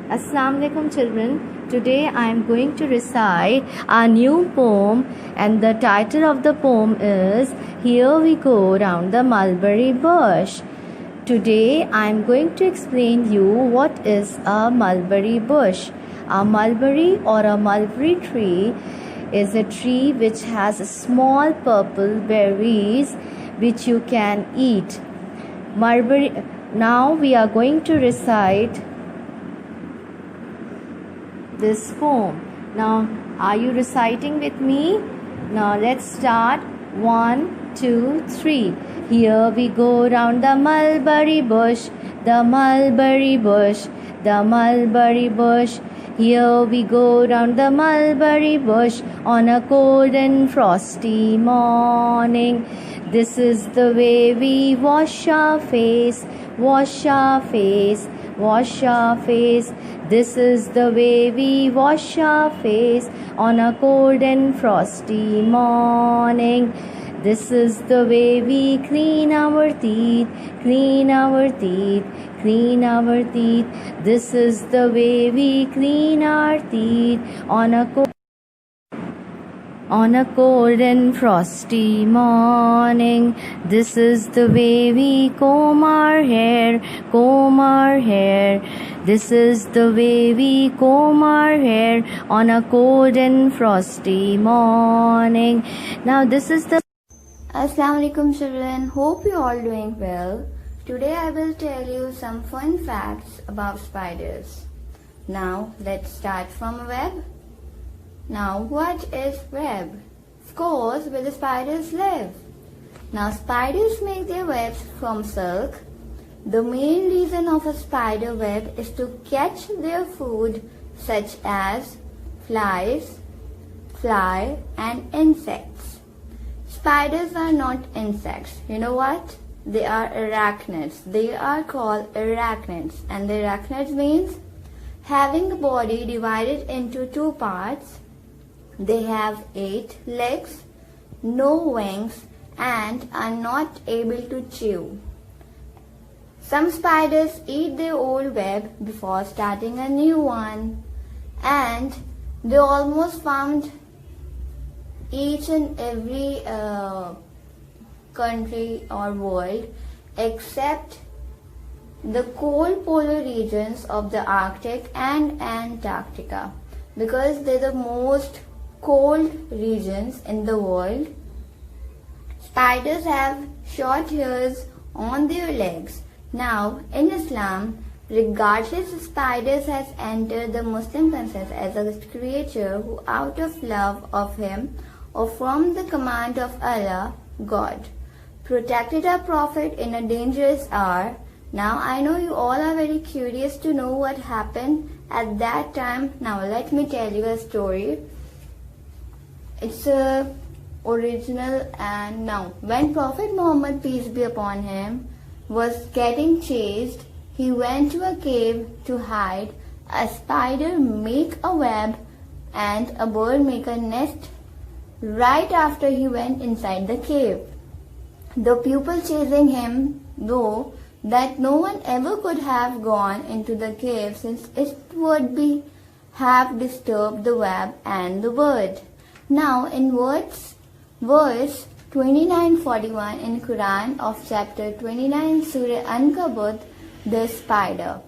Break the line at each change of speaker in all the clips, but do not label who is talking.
Assalamu alaikum children. Today I am going to recite a new poem, and the title of the poem is Here We Go Round the Mulberry Bush. Today I am going to explain you what is a mulberry bush. A mulberry or a mulberry tree is a tree which has small purple berries which you can eat. Mulberry. Now we are going to recite this poem. Now, are you reciting with me? Now, let's start. 1, 2, 3. Here we go round the mulberry bush, the mulberry bush, the mulberry bush. Here we go round the mulberry bush on a cold and frosty morning. This is the way we wash our face, wash our face, wash our face. This is the way we wash our face on a cold and frosty morning. This is the way we clean our teeth, clean our teeth, clean our teeth. This is the way we clean our teeth on a cold and frosty morning. This is the way we comb our hair, comb our hair. This is the way we comb our hair on a cold and frosty morning. Now this is the
Assalamu alaikum children, hope you all doing well. Today I will tell you some fun facts about spiders. Now let's start from a web. Now what is web? Of course, where the spiders live. Now spiders make their webs from silk. The main reason of a spider web is to catch their food such as flies, fly and insects. Spiders are not insects. You know what? They are arachnids. They are called arachnids. And the arachnids means having a body divided into two parts. They have 8 legs, no wings, and are not able to chew. Some spiders eat their old web before starting a new one, and they almost found each and every country or world except the cold polar regions of the Arctic and Antarctica, because they're the most cold regions in the world. Spiders have short hairs on their legs. Now, in Islam, regardless if spiders has entered the Muslim concept as a creature who out of love of him or from the command of Allah, God, protected a prophet in a dangerous hour. Now I know you all are very curious to know what happened at that time. Now let me tell you a story. It's original. And now when Prophet Muhammad, peace be upon him, was getting chased, he went to a cave to hide. A spider make a web and a bird make a nest right after he went inside the cave. The people chasing him, though that no one ever could have gone into the cave, since it would have disturbed the web and the bird. Now in verse 2941 in Quran of chapter 29 Surah Ankabut, the spider.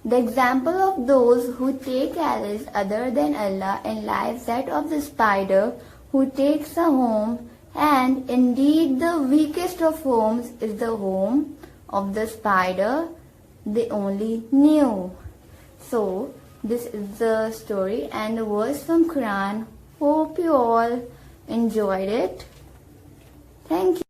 The example of those who take allies other than Allah in lies that of the spider who takes a home, and indeed the weakest of homes is the home of the spider they only knew. So this is the story and the verse from Quran. Hope you all enjoyed it. Thank you.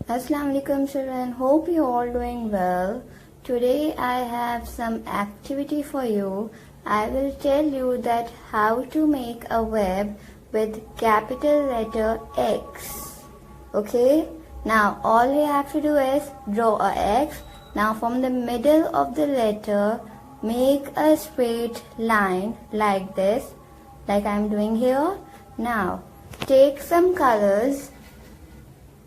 Assalamu alaikum children, hope you all doing well. Today I have some activity for you. I will tell you that how to make a web with capital letter X. Okay? Now all you have to do is draw a X. Now from the middle of the letter, make a straight line like this, like I am doing here. Now take some colors,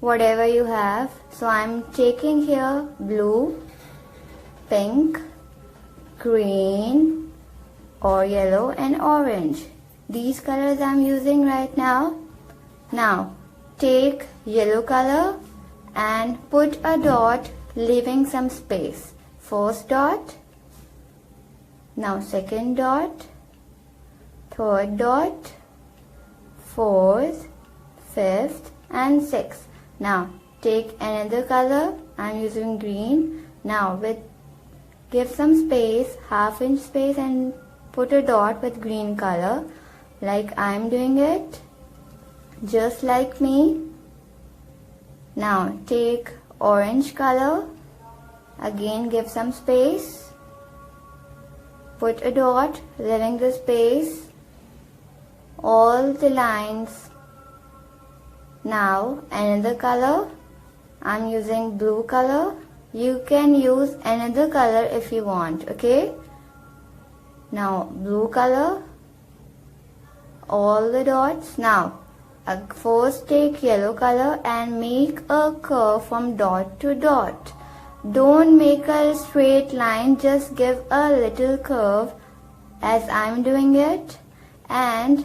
whatever you have. So I am taking here blue, pink, green, or yellow and orange. These colors I'm using right now. Now take yellow color and put a dot, leaving some space. First dot, now second dot, third dot, fourth, fifth and sixth. Now take another color, I'm using green. Now give some space, half-inch space, and put a dot with green color like I'm doing it, just like me. Now take orange color, again give some space, put a dot, leaving the space, all the lines. Now another color, I'm using blue color. You can use another color if you want, okay? Now blue color, all the dots. Now first take yellow color and make a curve from dot to dot. Don't make a straight line, just give a little curve as I'm doing it. And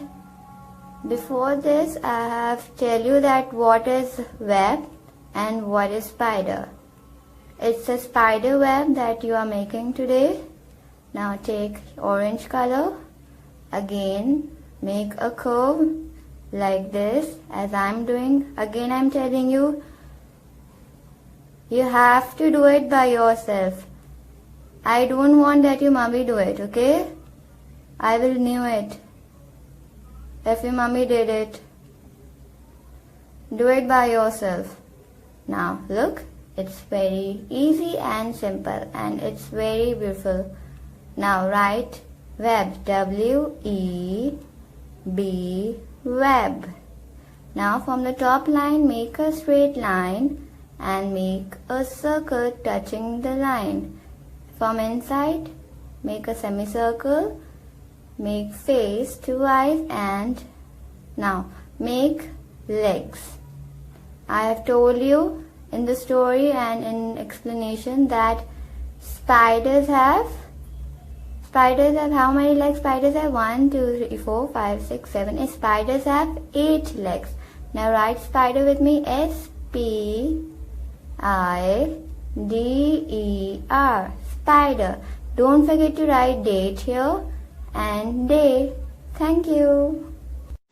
before this, I have tell you that what is web and what is spider. It's a spider web that you are making today. Now take orange color, again make a curve like this as I'm doing. Again I'm telling you, you have to do it by yourself. I don't want that your mommy do it, okay? I will knew it if your mommy did it. Do it by yourself. Now look, it's very easy and simple and it's very beautiful. Now write web, W-E-B, web. Now from the top line make a straight line and make a circle touching the line. From inside make a semicircle, make face, two eyes, and now make legs. I have told you in the story and in explanation that spiders have how many legs? Spiders have 1, 2, 3, 4, 5, 6, 7. Spiders have 8 legs. Now write spider with me. S-P-I-D-E-R. Spider. Don't forget to write date here and day. Thank you.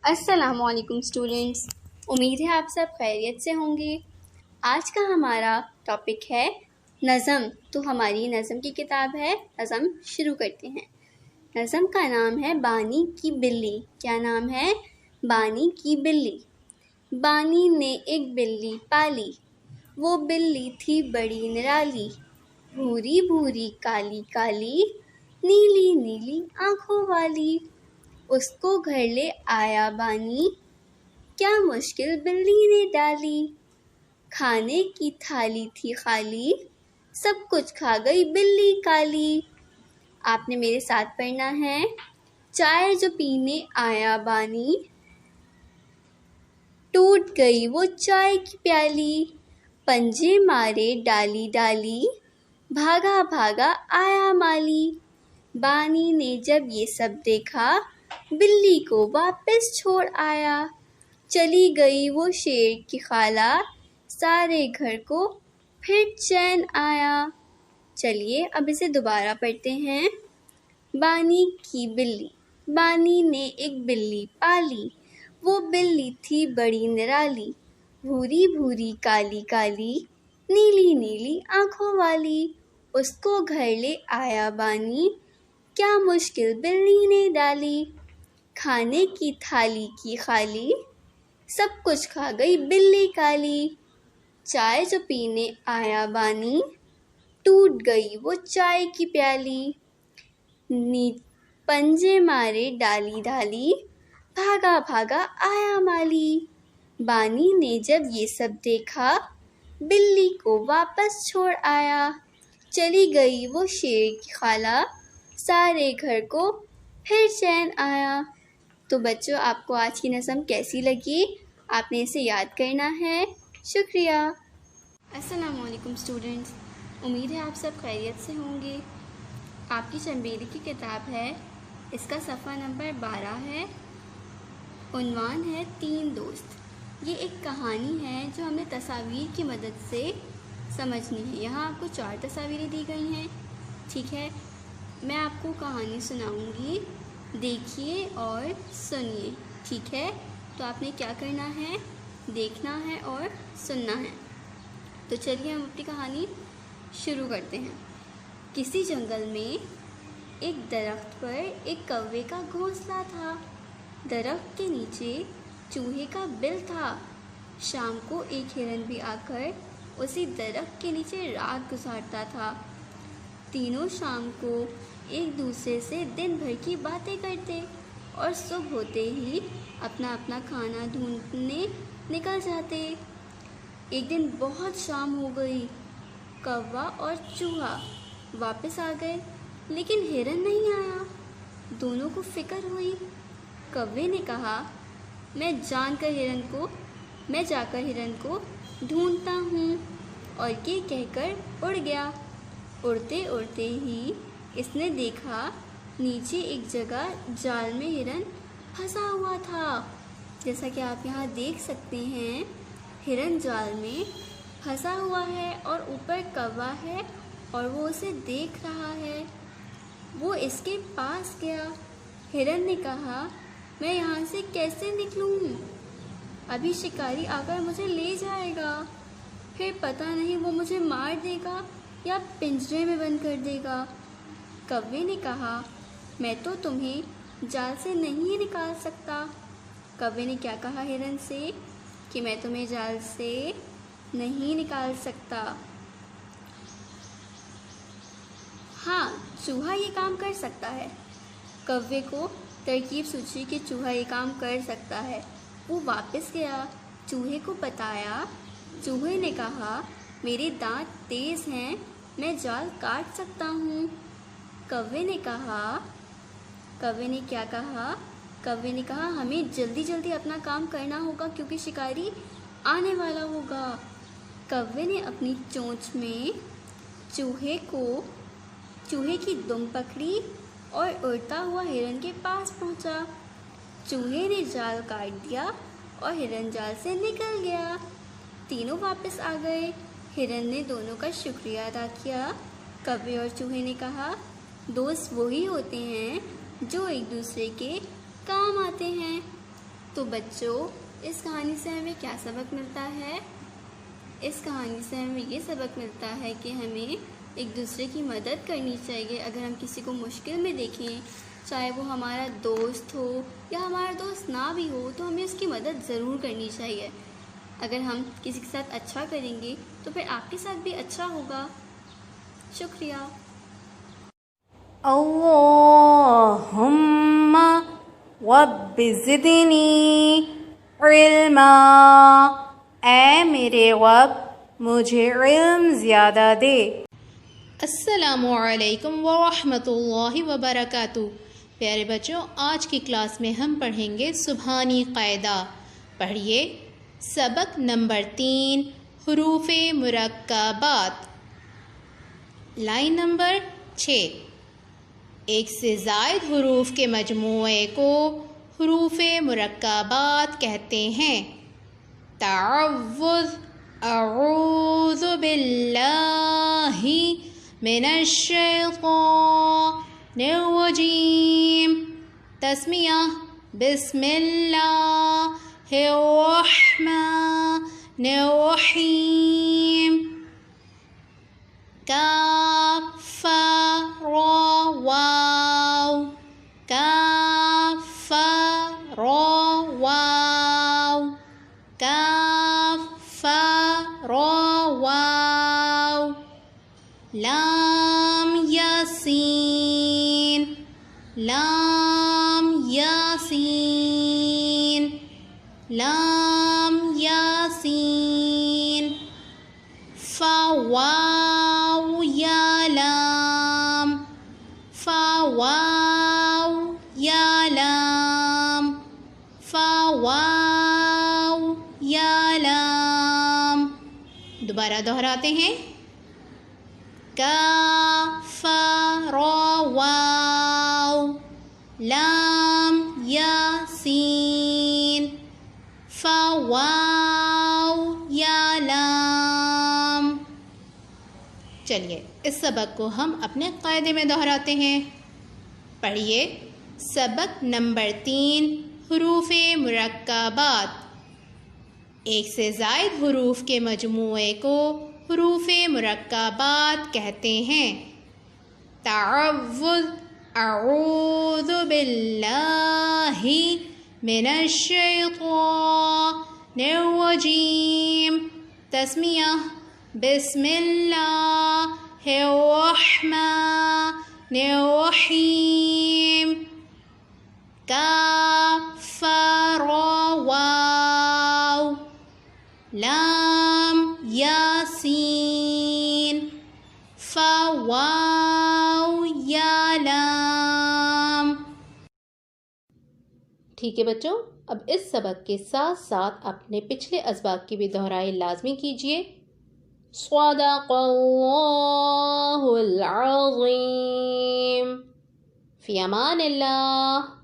अस्सलामुअलैकुम students, उम्मीद है आप सब खैरियत से होंगे। आज का हमारा टॉपिक है नज़म। तो हमारी नज़म की किताब है, नज़म शुरू करते हैं। नज़म का नाम है बानी की बिल्ली। क्या नाम है? बानी की बिल्ली। बानी ने एक बिल्ली पाली, वो बिल्ली थी बड़ी निराली, भूरी भूरी काली काली, नीली नीली आँखों वाली। उसको घर ले आया बानी, क्या मुश्किल बिल्ली ने डाली। खाने की थाली थी खाली, सब कुछ खा गई बिल्ली काली। आपने मेरे साथ पढ़ना है। चाय जो पीने आया बानी, टूट गई वो चाय की प्याली। पंजे मारे डाली डाली, भागा भागा आया माली। बानी ने जब ये सब देखा, बिल्ली को वापस छोड़ आया। चली गई वो शेर की खाला, सारे घर को फिर चैन आया। चलिए अब इसे दोबारा पढ़ते हैं। बानी की बिल्ली। बानी ने एक बिल्ली पाली, वो बिल्ली थी बड़ी निराली, भूरी भूरी काली काली, नीली नीली आँखों वाली। उसको घर ले आया बानी, क्या मुश्किल बिल्ली ने डाली। खाने की थाली की खाली, सब कुछ खा गई बिल्ली काली। चाय जो पीने आया बानी, टूट गई वो चाय की प्याली। पंजे मारे डाली डाली, भागा भागा आया माली। बानी ने जब ये सब देखा, बिल्ली को वापस छोड़ आया। चली गई वो शेर की खाला, सारे घर को फिर चैन आया। तो बच्चों, आपको आज की नज़म कैसी लगी? आपने इसे याद करना है। शुक्रिया। अस्सलामुअलैकुम स्टूडेंट्स, उम्मीद है आप सब खैरियत से होंगे। आपकी चंबेली की किताब है इसका सफ़ा नंबर 12 है। उन्वान है 3 दोस्त। ये एक कहानी है जो हमें तस्वीर की मदद से समझनी है। यहाँ आपको 4 तस्वीरें दी गई हैं, ठीक है। मैं आपको कहानी सुनाऊंगी, देखिए और सुनिए, ठीक है। तो आपने क्या करना है, देखना है और सुनना है। तो चलिए हम अपनी कहानी शुरू करते हैं। किसी जंगल में एक दरख्त पर एक कौवे का घोंसला था। दरख्त के नीचे चूहे का बिल था। शाम को एक हिरन भी आकर उसी दरख्त के नीचे रात गुजारता था। तीनों शाम को एक दूसरे से दिन भर की बातें करते और सुबह होते ही अपना अपना खाना ढूंढने निकल जाते। एक दिन बहुत शाम हो गई। कौवा और चूहा वापस आ गए, लेकिन हिरन नहीं आया। दोनों को फिक्र हुई। कौवे ने कहा, मैं जाकर हिरन को ढूंढता हूँ, और ये कहकर उड़ गया। उड़ते उड़ते ही इसने देखा नीचे एक जगह जाल में हिरन फंसा हुआ था। जैसा कि आप यहाँ देख सकते हैं, हिरन जाल में फंसा हुआ है और ऊपर कौवा है और वो उसे देख रहा है। वो इसके पास गया। हिरन ने कहा, मैं यहाँ से कैसे निकलूँ? अभी शिकारी आकर मुझे ले जाएगा, फिर पता नहीं वो मुझे मार देगा या पिंजरे में बंद कर देगा। कौवे ने कहा, मैं तो तुम्हें जाल से नहीं निकाल सकता। कौवे ने क्या कहा हिरन से कि मैं तुम्हें जाल से नहीं निकाल सकता। हाँ, चूहा ये काम कर सकता है। कौवे को तरकीब सूझी कि चूहा ये काम कर सकता है। वो वापस गया, चूहे को बताया। चूहे ने कहा, मेरे दांत तेज़ हैं, मैं जाल काट सकता हूँ। कौवे ने क्या कहा? कौवे ने कहा, हमें जल्दी जल्दी अपना काम करना होगा क्योंकि शिकारी आने वाला होगा। कौवे ने अपनी चोंच में चूहे की दुम पकड़ी और उड़ता हुआ हिरन के पास पहुंचा। चूहे ने जाल काट दिया और हिरन जाल से निकल गया। तीनों वापस आ गए। हिरन ने दोनों का शुक्रिया अदा किया। कौवे और चूहे ने कहा, दोस्त वही होते हैं जो एक दूसरे के काम आते हैं। तो बच्चों, इस कहानी से हमें क्या सबक मिलता है? इस कहानी से हमें ये सबक मिलता है कि हमें एक दूसरे की मदद करनी चाहिए। अगर हम किसी को मुश्किल में देखें, चाहे वो हमारा दोस्त हो या हमारा दोस्त ना भी हो, तो हमें उसकी मदद ज़रूर करनी चाहिए। अगर हम किसी के साथ अच्छा करेंगे तो फिर आपके साथ भी अच्छा होगा। शुक्रिया।
अल्लाहुम्मा रब्बि ज़िदनी इल्मा। ऐ मेरे रब, मुझे इल्म ज़्यादा दे। अस्सलामु अलैकुम व रहमतुल्लाहि व बरकातुहू। प्यारे बच्चों, आज की क्लास में हम पढ़ेंगे सुबहानी कायदा। पढ़िए सबक नंबर 3, हुरूफ़े मुरक्कबात। Line number 6। एक से ज़ायद हुरूफ के मजमूए को हुरूफ़े मुरक्कबात कहते हैं। तअव्वुज़, अऊज़ु बिल्लाहि मिनश शैतानिर रजीम। तस्मिया, बिस्मिल्लाहिर रहमानिर रहीम। काफ रा वाव, काफ रा वाव, काफ रा वाव। लाम यासीन, लाम यासीन, लाम यासीन। फा वाव या लाम, फा वाव या लाम, फा वाव या लाम। दोबारा दोहराते हैं। काफ रा वाव,
लाम या सीन, फा वाव या लाम। चलिए इस सबक को हम अपने कायदे में दोहराते हैं। पढ़िए सबक नंबर 3, हुरूफ़े मुरक्कबात। एक से ज़ायद हुरूफ के मजमूए को हुरूफ़े मुरक्कबात कहते हैं। तअव्वुज़, अऊज़ु बिल्लाहि मिनश्शैतानिर्रजीम। तस्मिया, बिस्मिल्लाहिर्रहमानिर्रहीम। काफ़ वाव, लाम यासीन, फा वाव या लाम। ठीक है बच्चों, अब इस सबक के साथ साथ अपने पिछले असबाक की भी दोहराई लाजमी कीजिए। सदक़ल्लाहुल अज़ीम। फ़ी अमानिल्लाह।